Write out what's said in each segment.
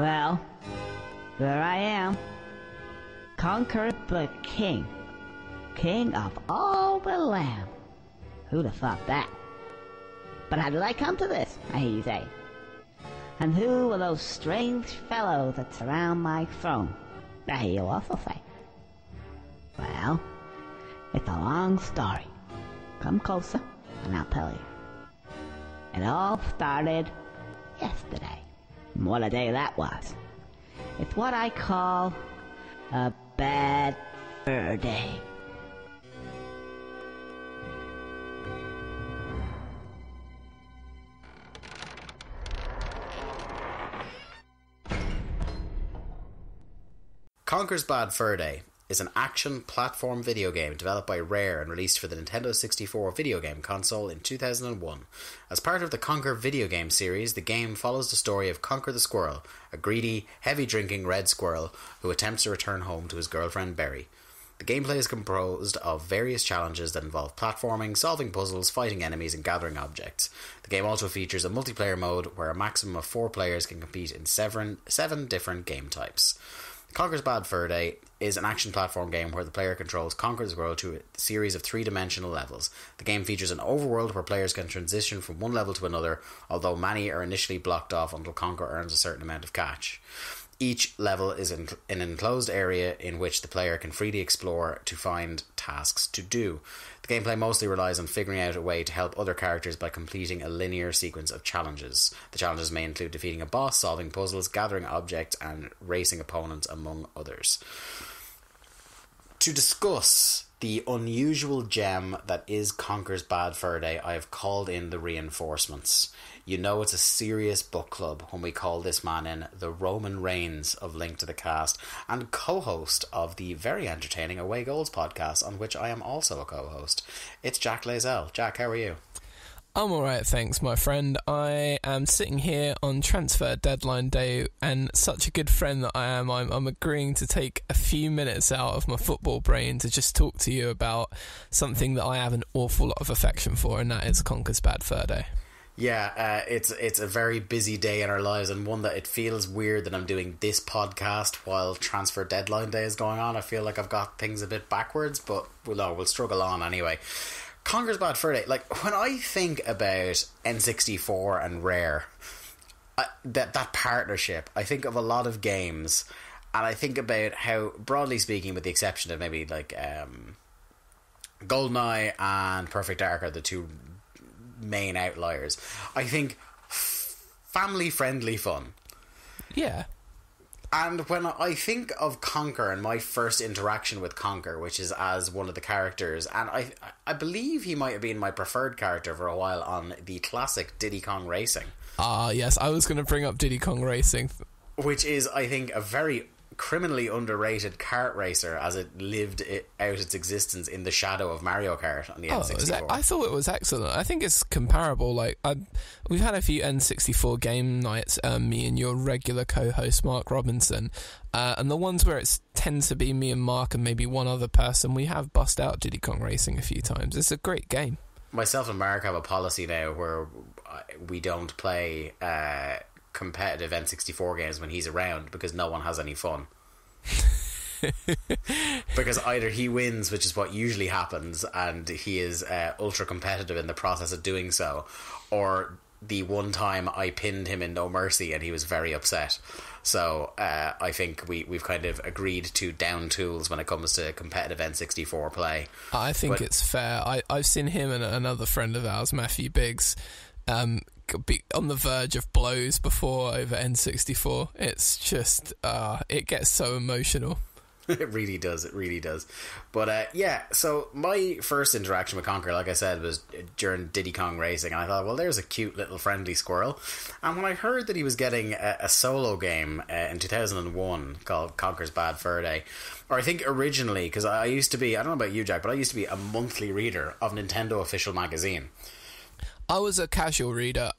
Well, there I am. Conker the king. King of all the land. Who'd have thought that? But how did I come to this, I hear you say? And who are those strange fellows that surround my throne? I hear you also say. Well, it's a long story. Come closer, and I'll tell you. It all started yesterday. And what a day that was. It's what I call a bad fur day. Conker's Bad Fur Day is an action platform video game developed by Rare and released for the Nintendo 64 video game console in 2001. As part of the Conker video game series, the game follows the story of Conker the Squirrel, a greedy, heavy-drinking red squirrel who attempts to return home to his girlfriend Berry. The gameplay is composed of various challenges that involve platforming, solving puzzles, fighting enemies, and gathering objects. The game also features a multiplayer mode where a maximum of 4 players can compete in 7 different game types. Conker's Bad Fur Day is an action platform game where the player controls Conker the Squirrel to a series of 3-dimensional levels. The game features an overworld where players can transition from one level to another, although many are initially blocked off until Conker earns a certain amount of cash. Each level is an enclosed area in which the player can freely explore to find tasks to do. The gameplay mostly relies on figuring out a way to help other characters by completing a linear sequence of challenges. The challenges may include defeating a boss, solving puzzles, gathering objects, and racing opponents, among others. To discuss the unusual gem that is Conker's Bad Fur Day, I have called in the reinforcements. You know it's a serious book club when we call this man in, the Roman Reigns of Link to the Cast, and co-host of the very entertaining Away Goals podcast, on which I am also a co-host. It's Jack Layzell. Jack, how are you? I'm alright, thanks, my friend. I am sitting here on transfer deadline day, and such a good friend that I am, I'm agreeing to take a few minutes out of my football brain to just talk to you about something that I have an awful lot of affection for, and that is Conker's Bad Fur Day. Yeah, it's a very busy day in our lives, and one that it feels weird that I'm doing this podcast while transfer deadline day is going on. I feel like I've got things a bit backwards, but we'll struggle on anyway. Conker's Bad Fur Day, like, when I think about N64 and Rare, that partnership, I think of a lot of games, and I think about how, broadly speaking, with the exception of maybe like GoldenEye and Perfect Dark are the two main outliers, I think family-friendly fun. Yeah. And when I think of Conker and my first interaction with Conker, which is as one of the characters, and I believe he might have been my preferred character for a while on the classic Diddy Kong Racing. Yes, I was going to bring up Diddy Kong Racing. Which is, I think, a very criminally underrated kart racer, as it lived out its existence in the shadow of Mario Kart on the N64. I thought it was excellent. I think it's comparable. Like, we've had a few N64 game nights, me and your regular co-host Mark Robinson, and the ones where it tends to be me and Mark and maybe one other person, we have bust out Diddy Kong Racing a few times. It's a great game. Myself and Mark have a policy now where we don't play competitive N64 games when he's around, because no one has any fun. Because either he wins, which is what usually happens, and he is ultra competitive in the process of doing so, or the one time I pinned him in No Mercy and he was very upset. So I think we've kind of agreed to down tools when it comes to competitive N64 play. I think it's fair. I've seen him and another friend of ours, Matthew Biggs, be on the verge of blows before over N64. It's just it gets so emotional. It really does. But so my first interaction with Conker, like I said, was during Diddy Kong Racing, and I thought, well, there's a cute little friendly squirrel. And when I heard that he was getting a solo game in 2001 called Conker's Bad Fur Day, or I think originally, because I used to be, I don't know about you, Jack, but I used to be a monthly reader of Nintendo Official Magazine. I was a casual reader.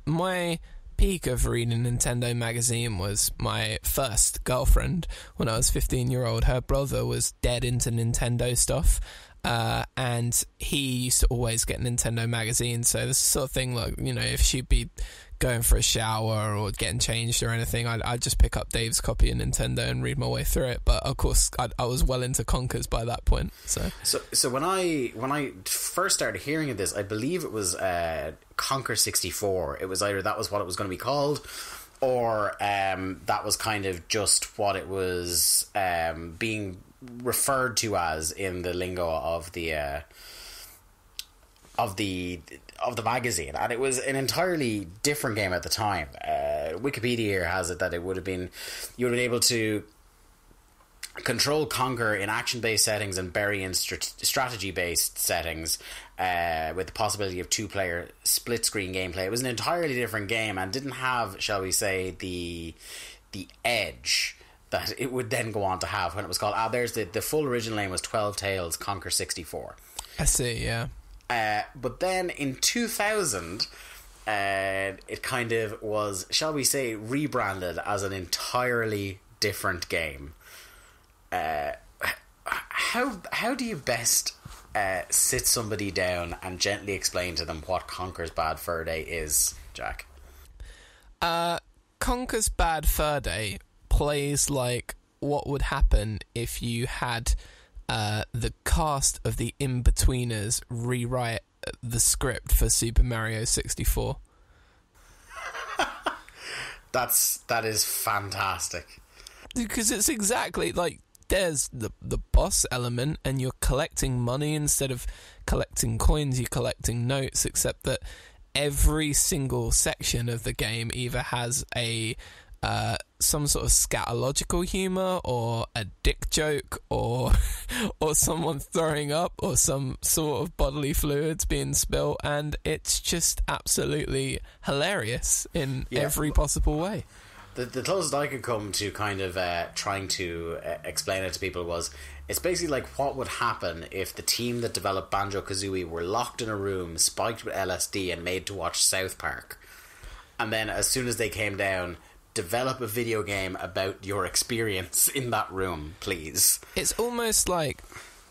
My peak of reading Nintendo magazine was my first girlfriend when I was 15-year-old. Her brother was dead into Nintendo stuff, and he used to always get Nintendo magazine. So this sort of thing, like, you know, if she'd be going for a shower or getting changed or anything, I'd just pick up Dave's copy of Nintendo and read my way through it. But of course, I was well into Conkers by that point. So when I first started hearing of this, I believe it was Conker 64. It was either that was what it was going to be called, or that was kind of just what it was being referred to as in the lingo of the magazine, and it was an entirely different game at the time. Wikipedia here has it that you would have been able to control Conker in action-based settings and Berry in strategy-based settings, with the possibility of two-player split-screen gameplay. It was an entirely different game and didn't have, shall we say, the edge that it would then go on to have when it was called... there's the full original name was 12 Tales Conker 64. I see, yeah. But then in 2000, it kind of was, shall we say, rebranded as an entirely different game. How do you best sit somebody down and gently explain to them what Conker's Bad Fur Day is, Jack? Conker's Bad Fur Day plays like what would happen if you had the cast of the In-Betweeners rewrite the script for Super Mario 64. That is fantastic. Because it's exactly like, there's the boss element, and you're collecting money instead of collecting coins, you're collecting notes, except that every single section of the game either has a some sort of scatological humour, or a dick joke, or someone throwing up, or some sort of bodily fluids being spilled, and it's just absolutely hilarious in every possible way. The closest I could come to kind of trying to explain it to people was, it's basically like what would happen if the team that developed Banjo-Kazooie were locked in a room, spiked with LSD, and made to watch South Park. And then as soon as they came down, develop a video game about your experience in that room, please. It's almost like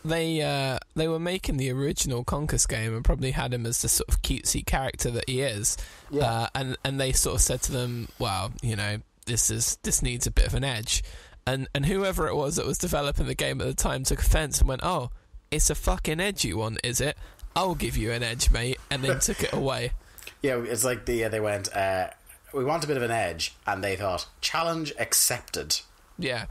they were making the original Conkers game and probably had him as the sort of cutesy character that he is. Yeah. And they sort of said to them, well, you know, this needs a bit of an edge. And whoever it was that was developing the game at the time took offence and went, oh, it's a fucking edge you want, is it? I'll give you an edge, mate, and then took it away. Yeah, it's like they went, we want a bit of an edge, and they thought, challenge accepted. Yeah.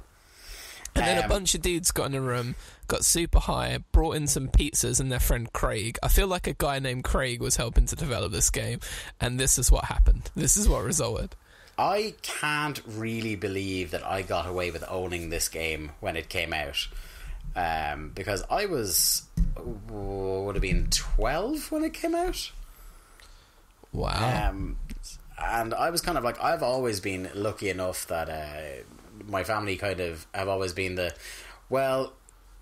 And then a bunch of dudes got in a room, got super high, brought in some pizzas and their friend Craig. I feel like a guy named Craig was helping to develop this game, and this is what happened. This is what resulted. I can't really believe that I got away with owning this game when it came out, because I would have been 12 when it came out. Wow. And I was kind of like, I've always been lucky enough that my family kind of have always been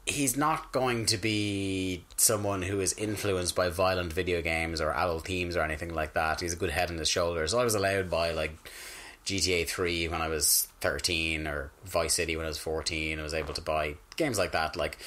he's not going to be someone who is influenced by violent video games or adult themes or anything like that. He's a good head on his shoulders. So I was allowed by like GTA 3 when I was 13, or Vice City when I was 14. I was able to buy games like that. Like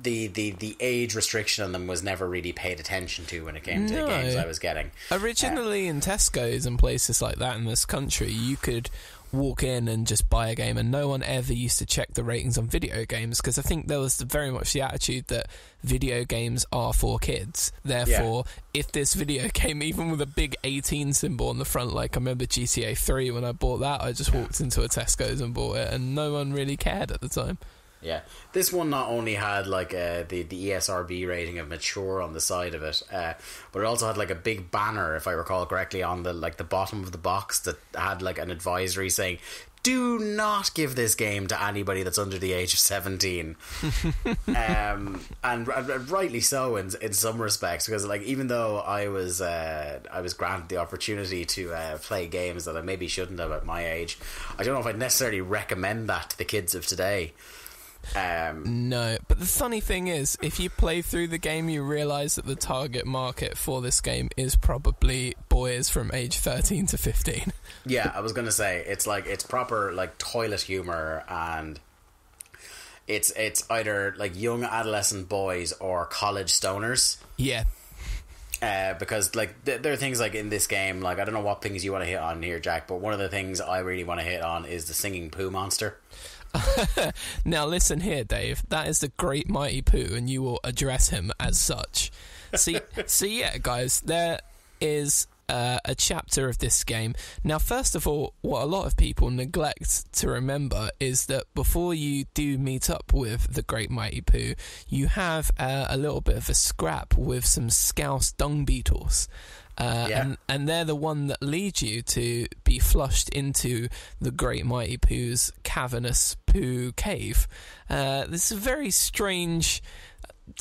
the age restriction on them was never really paid attention to when it came to the games I was getting. Originally in Tesco's and places like that in this country, you could walk in and just buy a game, and no one ever used to check the ratings on video games, because I think there was very much the attitude that video games are for kids. Therefore, if this video came even with a big 18 symbol on the front, like I remember GTA 3 when I bought that, I just walked into a Tesco's and bought it, and no one really cared at the time. Yeah, this one not only had like the ESRB rating of mature on the side of it, but it also had like a big banner, if I recall correctly, on the bottom of the box that had like an advisory saying, "Do not give this game to anybody that's under the age of 17." And rightly so in some respects, because like even though I was granted the opportunity to play games that I maybe shouldn't have at my age, I don't know if I'd necessarily recommend that to the kids of today. No, but the funny thing is, if you play through the game, you realise that the target market for this game is probably boys from age 13 to 15. Yeah, I was going to say, it's proper like toilet humour, and it's either like young adolescent boys or college stoners. Yeah. Because like there are things like in this game, like I don't know what things you want to hit on here, Jack, but one of the things I really want to hit on is the singing poo monster. Now listen here, Dave, that is the Great Mighty Pooh, and you will address him as such. See, yeah, guys, there is a chapter of this game. Now, first of all, what a lot of people neglect to remember is that before you do meet up with the Great Mighty Pooh, you have a little bit of a scrap with some Scouse dung beetles. And they're the one that lead you to be flushed into the Great Mighty Pooh's cavernous poo cave. This is a very strange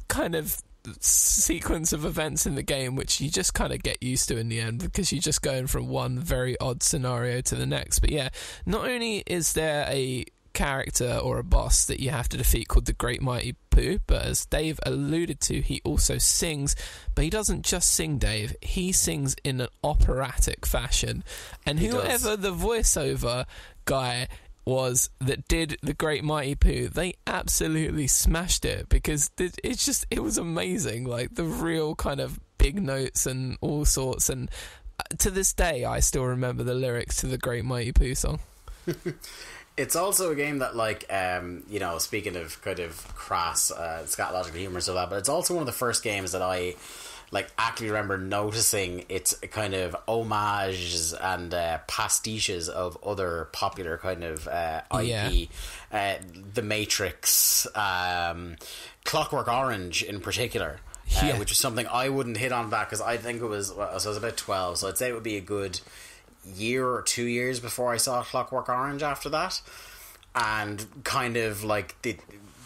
kind of sequence of events in the game, which you just kind of get used to in the end, because you're just going from one very odd scenario to the next. But yeah, not only is there a character or a boss that you have to defeat called the Great Mighty Pooh, but as Dave alluded to, he also sings. But he doesn't just sing, Dave, he sings in an operatic fashion, and whoever the voiceover guy was that did the Great Mighty Pooh, they absolutely smashed it, because it was amazing, like the real kind of big notes and all sorts. And to this day I still remember the lyrics to the Great Mighty Pooh song. It's also a game that, like, you know, speaking of kind of crass scatological humour and stuff like that, but it's also one of the first games that I like actually remember noticing its kind of homages and pastiches of other popular kind of IP. The Matrix, Clockwork Orange in particular, which is something I wouldn't hit on back, because I think it was, so I was about 12, so I'd say it would be a good year or 2 years before I saw Clockwork Orange after that. And kind of like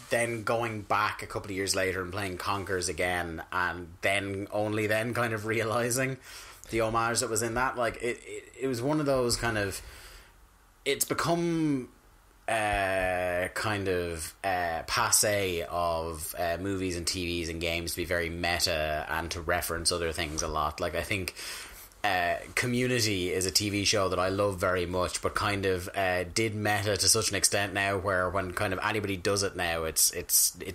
then going back a couple of years later and playing Conkers again, and then only then kind of realising the homage that was in that. Like it was one of those kind of, it's become kind of passe of movies and TVs and games to be very meta and to reference other things a lot. Like I think Community is a TV show that I love very much, but kind of did meta to such an extent now where when kind of anybody does it now, it's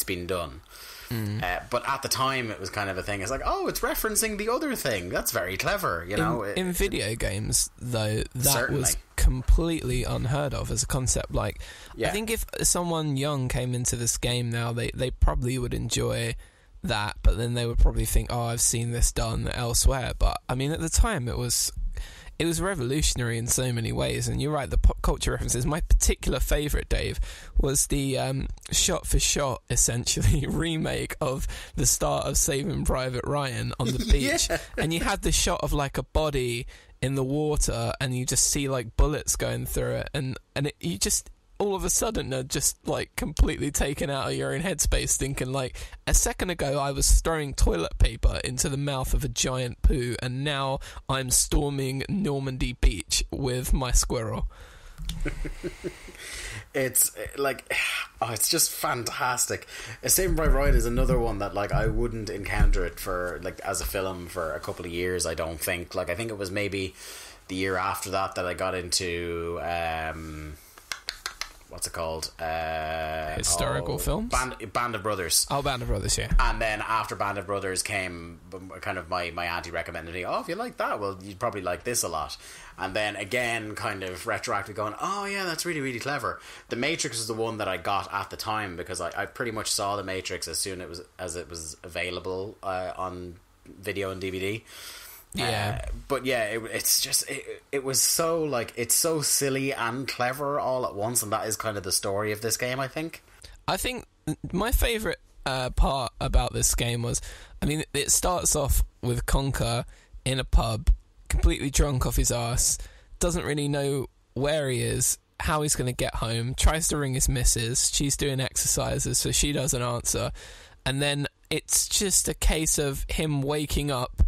been done. But at the time it was kind of a thing. It's like, oh, it's referencing the other thing. That's very clever, you know. In video games, though, that certainly was completely unheard of as a concept. Like, yeah. I think if someone young came into this game now, they probably would enjoy that, but then they would probably think, oh, I've seen this done elsewhere. But I mean, at the time it was revolutionary in so many ways. And you're right, the pop culture references. My particular favourite, Dave, was the shot for shot essentially remake of the start of Saving Private Ryan on the beach. And you had the shot of like a body in the water, and you just see like bullets going through it, and you just all of a sudden are just like completely taken out of your own headspace, thinking like, a second ago I was throwing toilet paper into the mouth of a giant poo, and now I'm storming Normandy Beach with my squirrel. It's like, oh, it's just fantastic. Saving Private Ryan is another one that like I wouldn't encounter it for like as a film for a couple of years. I don't think. Like I think it was maybe the year after that I got into what's it called? Historical films? Band of Brothers. Oh, Band of Brothers, yeah. And then after Band of Brothers came kind of my auntie recommended me, oh, if you like that, well, you'd probably like this a lot. And then again, kind of retroactively going, oh yeah, that's really, really clever. The Matrix was the one that I got at the time, because I pretty much saw The Matrix as soon as it was available on video and DVD. Yeah, but yeah, it's just it was so like, it's so silly and clever all at once, and that is kind of the story of this game. I think my favourite part about this game was, I mean, it starts off with Conker in a pub, completely drunk off his ass, doesn't really know where he is, how he's going to get home, tries to ring his missus, she's doing exercises, so she doesn't answer, and then it's just a case of him waking up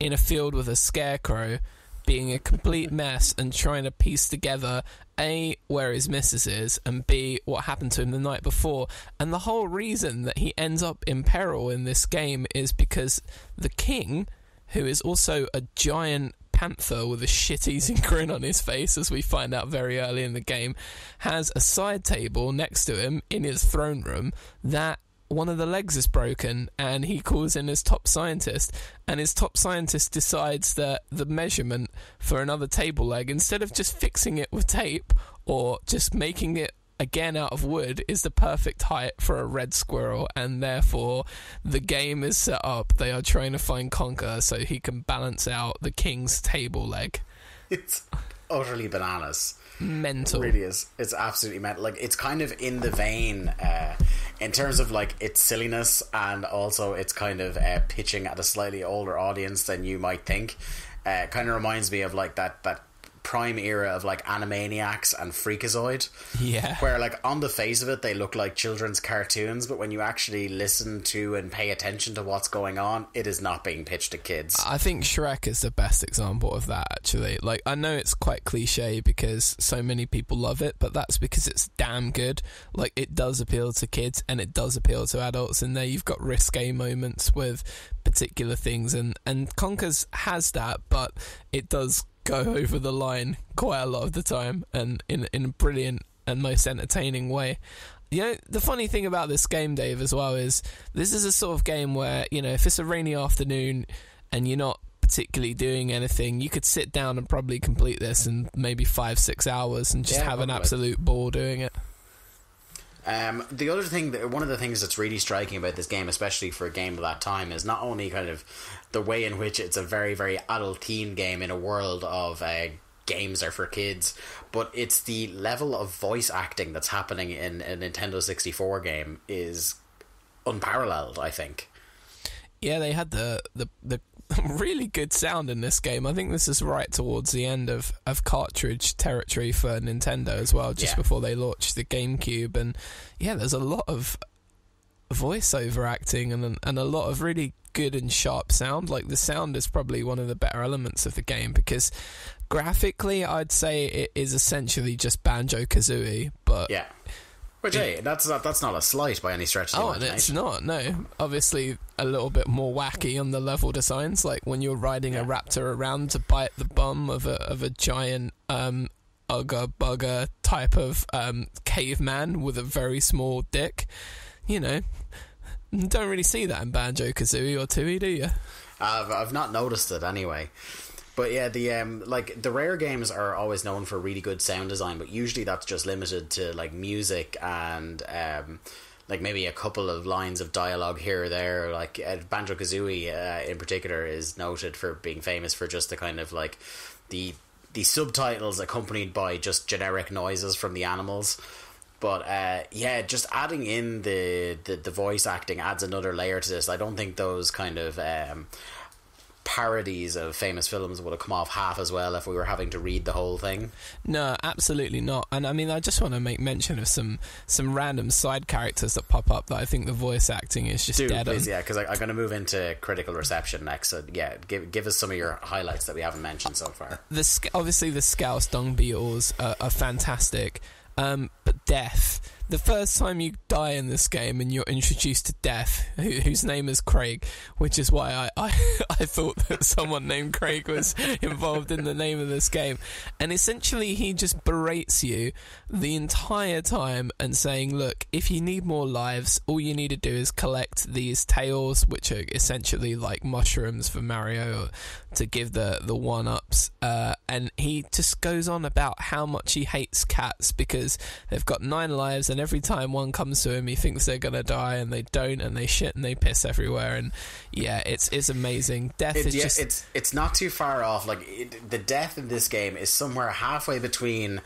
in a field with a scarecrow, being a complete mess, and trying to piece together A, where his missus is, and B, what happened to him the night before. And the whole reason that he ends up in peril in this game is because the king, who is also a giant panther with a shit-eating grin on his face, as we find out very early in the game, has a side table next to him in his throne room that one of the legs is broken, and he calls in his top scientist, and his top scientist decides that the measurement for another table leg, instead of just fixing it with tape or just making it again out of wood, is the perfect height for a red squirrel, and therefore the game is set up. They are trying to find Conker so he can balance out the king's table leg. It's utterly bananas. Mental. It really is. It's absolutely mental. Like, it's kind of in the vein in terms of like its silliness, and also it's kind of pitching at a slightly older audience than you might think. Kind of reminds me of like that prime era of like Animaniacs and Freakazoid, where like on the face of it they look like children's cartoons, but when you actually listen to and pay attention to what's going on, it is not being pitched to kids. I think Shrek is the best example of that, actually. Like, I know it's quite cliche because so many people love it, but that's because it's damn good. Like, it does appeal to kids and it does appeal to adults, and there you've got risque moments with particular things, and Conkers has that, but it does go over the line quite a lot of the time, and in a brilliant and most entertaining way. You know, the funny thing about this game, Dave, as well, is this is a sort of game where, you know, if it's a rainy afternoon and you're not particularly doing anything, you could sit down and probably complete this in maybe 5-6 hours and just have an absolute ball doing it. The other thing, one of the things that's really striking about this game, especially for a game of that time, is not only kind of the way in which it's a very, very adult teen game in a world of games are for kids, but it's the level of voice acting that's happening in a Nintendo 64 game is unparalleled, I think. Yeah, they had the really good sound in this game. I think this is right towards the end of cartridge territory for Nintendo as well, just before they launched the GameCube. And yeah, there's a lot of voiceover acting and a lot of really good and sharp sound. Like, the sound is probably one of the better elements of the game, because graphically I'd say it is essentially just Banjo-Kazooie, but yeah. Which, hey, that's not a slight by any stretch of the imagination. It's not, no. Obviously, a little bit more wacky on the level designs, like when you're riding a raptor around to bite the bum of a giant Ugga Bugger type of caveman with a very small dick. You know, don't really see that in Banjo-Kazooie or Tooie, do you? I've not noticed it anyway. But yeah, the Rare games are always known for really good sound design, but usually that's just limited to like music and like maybe a couple of lines of dialogue here or there. Like Banjo-Kazooie in particular is noted for being famous for just the kind of like the subtitles accompanied by just generic noises from the animals. But yeah, just adding in the voice acting adds another layer to this. I don't think those kind of parodies of famous films would have come off half as well if we were having to read the whole thing. No, absolutely not. And I mean, I just want to make mention of some random side characters that pop up that I think the voice acting is just dead on. Please, yeah, because I'm going to move into critical reception next. So yeah, give us some of your highlights that we haven't mentioned so far. Obviously the Scouse Dung Beetles are fantastic, but Death. The first time you die in this game and you're introduced to Death, whose name is Craig, which is why I thought that someone named Craig was involved in the name of this game. And essentially he just berates you the entire time and saying, look, if you need more lives, all you need to do is collect these tails, which are essentially like mushrooms for Mario to give the one-ups. And he just goes on about how much he hates cats because they've got 9 lives, and every time one comes to him he thinks they're gonna die and they don't, and they shit and they piss everywhere. And yeah, it's amazing. Death is just it's not too far off. Like the death in this game is somewhere halfway between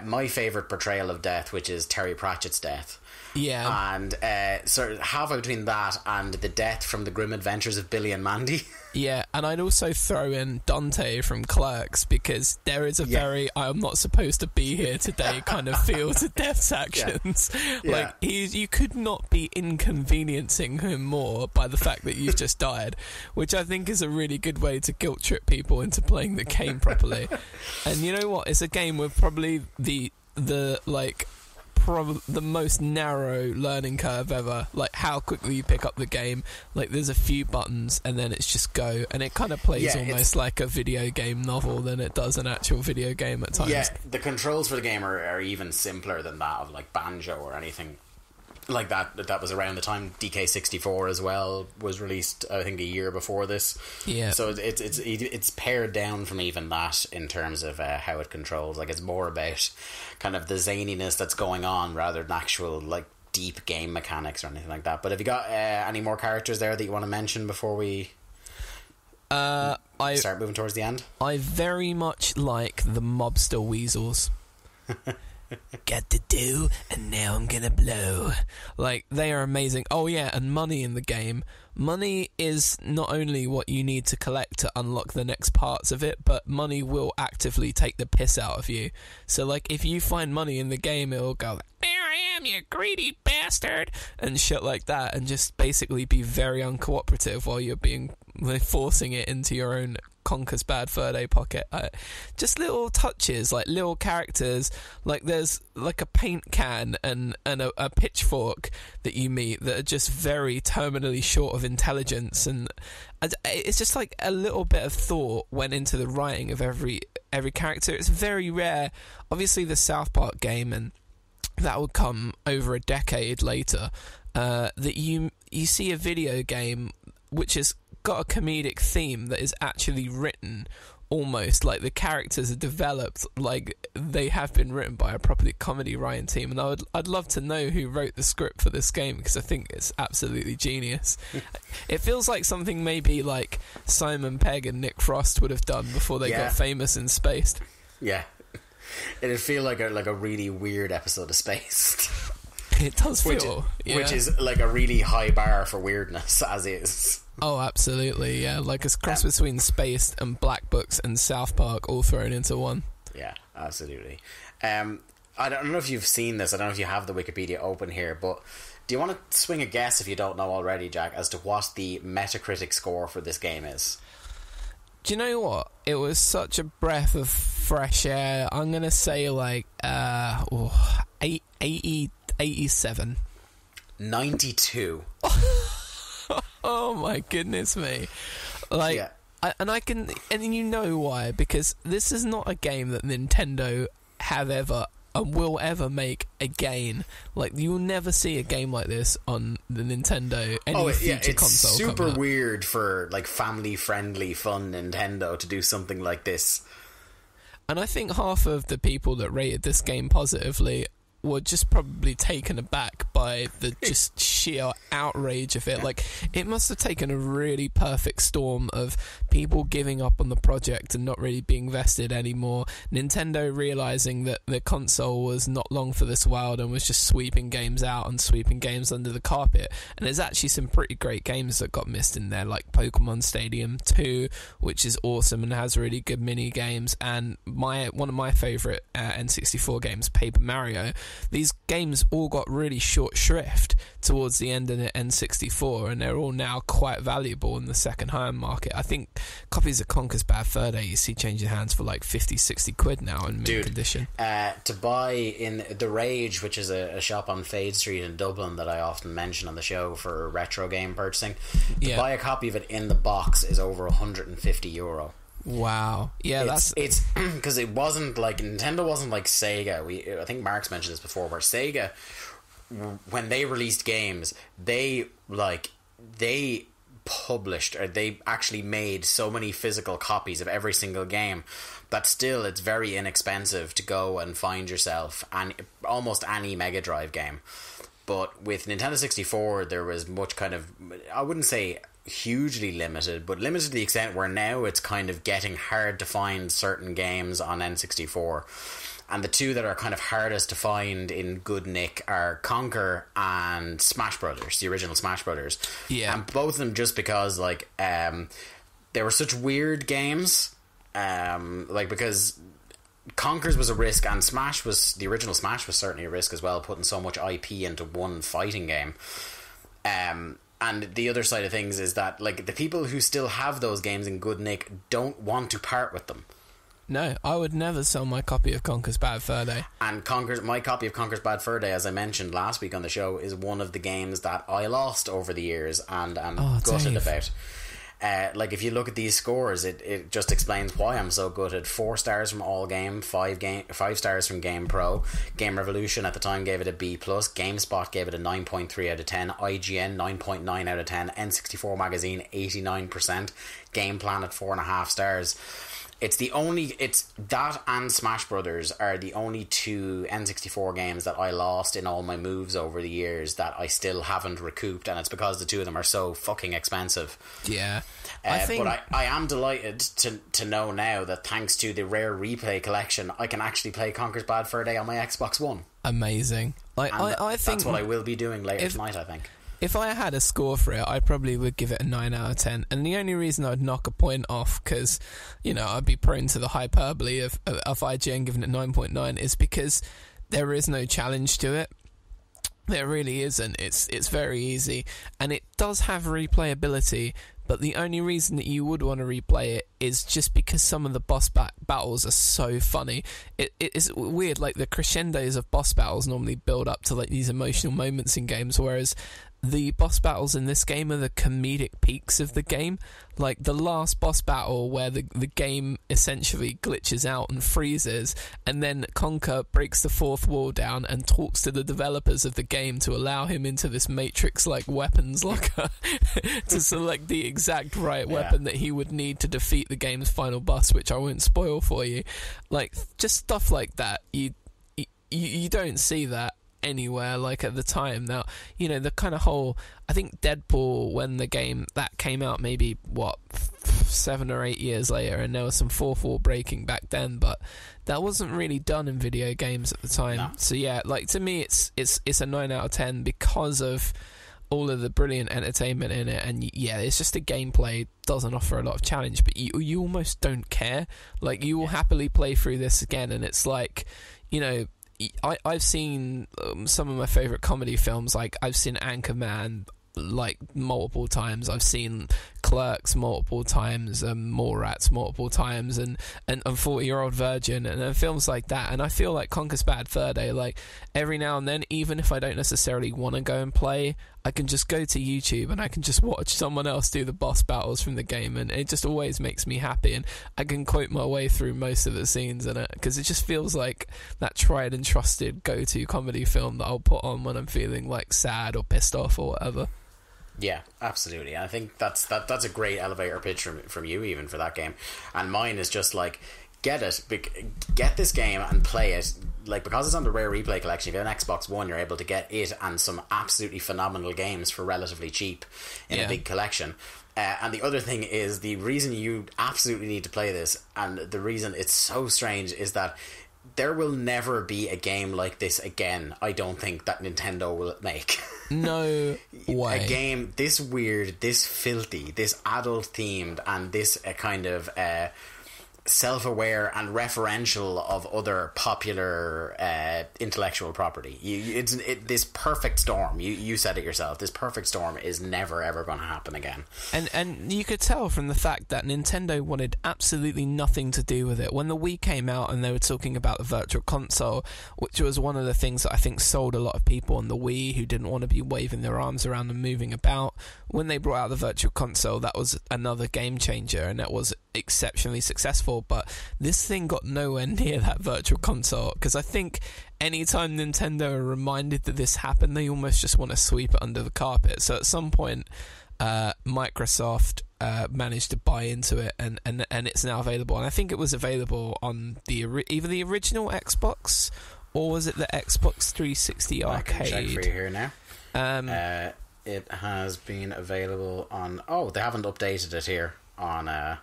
my favourite portrayal of death, which is Terry Pratchett's death. Yeah. And sort of halfway between that and the death from the Grim Adventures of Billy and Mandy. Yeah, and I'd also throw in Dante from Clerks, because there is a very I'm not supposed to be here today kind of feel to Death's actions. Yeah. Like, you could not be inconveniencing him more by the fact that you've just died, which I think is a really good way to guilt trip people into playing the game properly. And you know what? It's a game with probably the most narrow learning curve ever. Like, how quickly you pick up the game. Like, there's a few buttons and then it's just go, and it kind of plays almost like a video game novel than it does an actual video game at times. Yeah, the controls for the game are even simpler than that of like Banjo or anything. like that was around the time DK64 as well was released, I think a year before this. Yeah. So it's pared down from even that in terms of how it controls. Like, it's more about kind of the zaniness that's going on rather than actual like deep game mechanics or anything like that. But have you got any more characters there that you want to mention before we start moving towards the end? I very much like the mobster weasels. Got to do, and now I'm gonna blow. Like, they are amazing. Oh yeah, and money in the game. Money is not only what you need to collect to unlock the next parts of it, but money will actively take the piss out of you. So, like, if you find money in the game, it'll go, "There I am, you greedy bastard," and shit like that, and just basically be very uncooperative while you're forcing it into your own Conker's Bad Fur Day pocket. Just little touches, like little characters, like there's like a paint can and a pitchfork that you meet that are just very terminally short of intelligence, and it's just like a little bit of thought went into the writing of every character. It's very rare. Obviously the South Park game, and that would come over a decade later, that you see a video game which has got a comedic theme that is actually written almost like the characters are developed like they have been written by a properly comedy writing team. And I'd love to know who wrote the script for this game, because I think it's absolutely genius. It feels like something maybe like Simon Pegg and Nick Frost would have done before they got famous and Spaced. Yeah, it'd feel like a really weird episode of Spaced. It does feel, which is like a really high bar for weirdness as is. Oh, absolutely, yeah. Like a cross between Spaced and Black Books and South Park all thrown into one. Yeah, absolutely. I don't know if you've seen this. I don't know if you have the Wikipedia open here, but do you want to swing a guess, if you don't know already, Jack, as to what the Metacritic score for this game is? Do you know what? It was such a breath of fresh air. I'm going to say like 87. 92. Oh my goodness me. Like, yeah. And you know why, because this is not a game that Nintendo have ever and will ever make again. Like, you'll never see a game like this on the Nintendo future console. It's super weird for like family friendly fun Nintendo to do something like this. And I think half of the people that rated this game positively were just probably taken aback by the just sheer outrage of it. Like, it must have taken a really perfect storm of people giving up on the project and not really being vested anymore, Nintendo realising that the console was not long for this world and was just sweeping games out and sweeping games under the carpet. And there's actually some pretty great games that got missed in there, like Pokemon Stadium 2, which is awesome and has really good mini games, and one of my favourite N64 games, Paper Mario. These games all got really short shrift towards the end of the N64, and they're all now quite valuable in the second-hand market. I think copies of Conker's Bad Fur Day you see changing hands for like 50-60 quid now in mint condition. To buy in The Rage, which is a shop on Fade Street in Dublin that I often mention on the show for retro game purchasing, to buy a copy of it in the box is over €150. Wow. Yeah, it's because it wasn't like Nintendo wasn't like Sega. I think Mark's mentioned this before, where Sega, when they released games, they published, or they actually made so many physical copies of every single game that still it's very inexpensive to go and find yourself and almost any Mega Drive game. But with Nintendo 64, there was much kind of, I wouldn't say hugely limited, but limited to the extent where now it's kind of getting hard to find certain games on N64. And the two that are kind of hardest to find in good nick are Conker and Smash Brothers, the original Smash Brothers. Yeah. And both of them just because like they were such weird games, like because Conker's was a risk, and the original Smash was certainly a risk as well, putting so much IP into one fighting game. And the other side of things is that like the people who still have those games in good nick don't want to part with them. No, I would never sell my copy of Conker's Bad Fur Day. And my copy of Conker's Bad Fur Day, as I mentioned last week on the show, is one of the games that I lost over the years and am gutted about. Like, if you look at these scores, it just explains why I'm so good. At 4 stars from All Game, 5 stars from Game Pro. Game Revolution at the time gave it a B+. GameSpot gave it a 9.3 out of 10. IGN 9.9 out of 10. N64 Magazine 89%. Game Planet 4.5 stars. It's that and Smash Brothers are the only 2 N64 games that I lost in all my moves over the years that I still haven't recouped, and it's because the 2 of them are so fucking expensive. Yeah. But I am delighted to know now that thanks to the Rare Replay collection, I can actually play Conker's Bad Fur Day on my Xbox One. Amazing. I think that's what I will be doing later tonight, I think. If I had a score for it, I probably would give it a 9 out of 10. And the only reason I'd knock a point off, because, I'd be prone to the hyperbole of IGN giving it 9.9, is because there is no challenge to it. There really isn't. It's very easy. And it does have replayability, but the only reason that you would want to replay it is just because some of the boss battles are so funny. It is weird, like the crescendos of boss battles normally build up to like these emotional moments in games, whereas the boss battles in this game are the comedic peaks of the game. Like the last boss battle where the game essentially glitches out and freezes, and then Conker breaks the 4th wall down and talks to the developers of the game to allow him into this Matrix-like weapons locker to select the exact right weapon that he would need to defeat the game's final boss, which I won't spoil for you. Like, just stuff like that. You don't see that anywhere, like at the time. Now, the kind of whole, I think Deadpool, when the game that came out maybe 7 or 8 years later, and there was some 4th wall breaking back then, but that wasn't really done in video games at the time. No. So yeah, like to me it's a 9 out of 10 because of all of the brilliant entertainment in it, and yeah, it's just the gameplay doesn't offer a lot of challenge, but you almost don't care. Like, you will happily play through this again, and it's like, I've seen some of my favourite comedy films. Like, I've seen Anchorman like multiple times. I've seen Clerks multiple times, Mallrats multiple times, and 40-Year-Old Virgin, and films like that. And I feel like Conker's Bad Fur Day, like every now and then, even if I don't necessarily want to go and play, I can just go to YouTube and I can just watch someone else do the boss battles from the game, and it just always makes me happy, and I can quote my way through most of the scenes in it, because it just feels like that tried and trusted go-to comedy film that I'll put on when I'm feeling like sad or pissed off or whatever. Yeah, absolutely. I think that's a great elevator pitch from you even for that game. And mine is just like, get this game and play it. Like, because it's on the Rare Replay collection, if you have an Xbox One, you're able to get it and some absolutely phenomenal games for relatively cheap in a big collection. And the other thing is, the reason you absolutely need to play this, and the reason it's so strange, is that there will never be a game like this again, I don't think, that Nintendo will make. No way. A game this weird, this filthy, this adult-themed, and this kind of self-aware and referential of other popular intellectual property. This perfect storm, you said it yourself, this perfect storm is never ever going to happen again. And you could tell from the fact that Nintendo wanted absolutely nothing to do with it. When the Wii came out and they were talking about the Virtual Console, which was one of the things that I think sold a lot of people on the Wii who didn't want to be waving their arms around and moving about, when they brought out the Virtual Console, that was another game changer, and that was exceptionally successful. But this thing got nowhere near that Virtual Console, because I think anytime Nintendo are reminded that this happened, they almost just want to sweep it under the carpet. So at some point, Microsoft managed to buy into it, and it's now available. And I think it was available on either the original Xbox, or was it the Xbox 360 Arcade? I can check for you here now. It has been available on... Oh, they haven't updated it here on...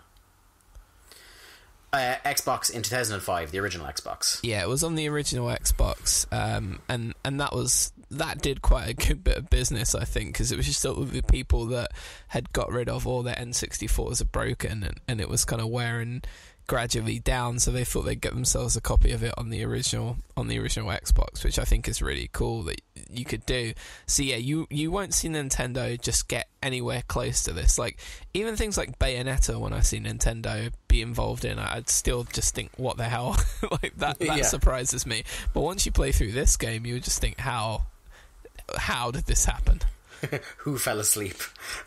Xbox in 2005, the original Xbox. Yeah, it was on the original Xbox, and that did quite a good bit of business, I think, because it was just sort of the people that had got rid of all their N64s are broken, and it was kind of wearing gradually down, so they thought they'd get themselves a copy of it on the original Xbox, which I think is really cool that you could do. So yeah, you won't see Nintendo just get anywhere close to this. Like, even things like Bayonetta, when I see Nintendo be involved in, I'd still just think, what the hell? Like, that surprises me. But once you play through this game, you would just think, how did this happen? Who fell asleep?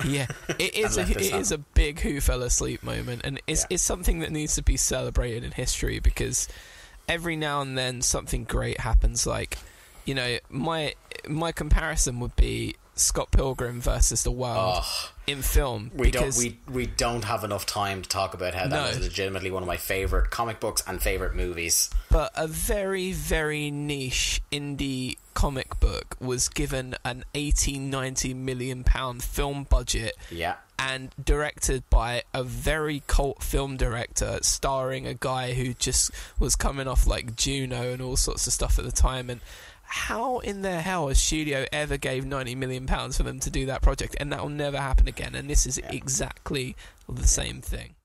Yeah, it is a big who fell asleep moment, and it's something that needs to be celebrated in history, because every now and then something great happens. Like, you know, my comparison would be Scott Pilgrim versus the World in film. We don't have enough time to talk about how that was legitimately one of my favourite comic books and favourite movies. But a very, very niche indie comic book was given an 80-90 million pound film budget. Yeah. And directed by a very cult film director, starring a guy who just was coming off like Juno and all sorts of stuff at the time. And how in the hell has studio ever gave £90 million for them to do that project? And that will never happen again. And this is exactly the same thing.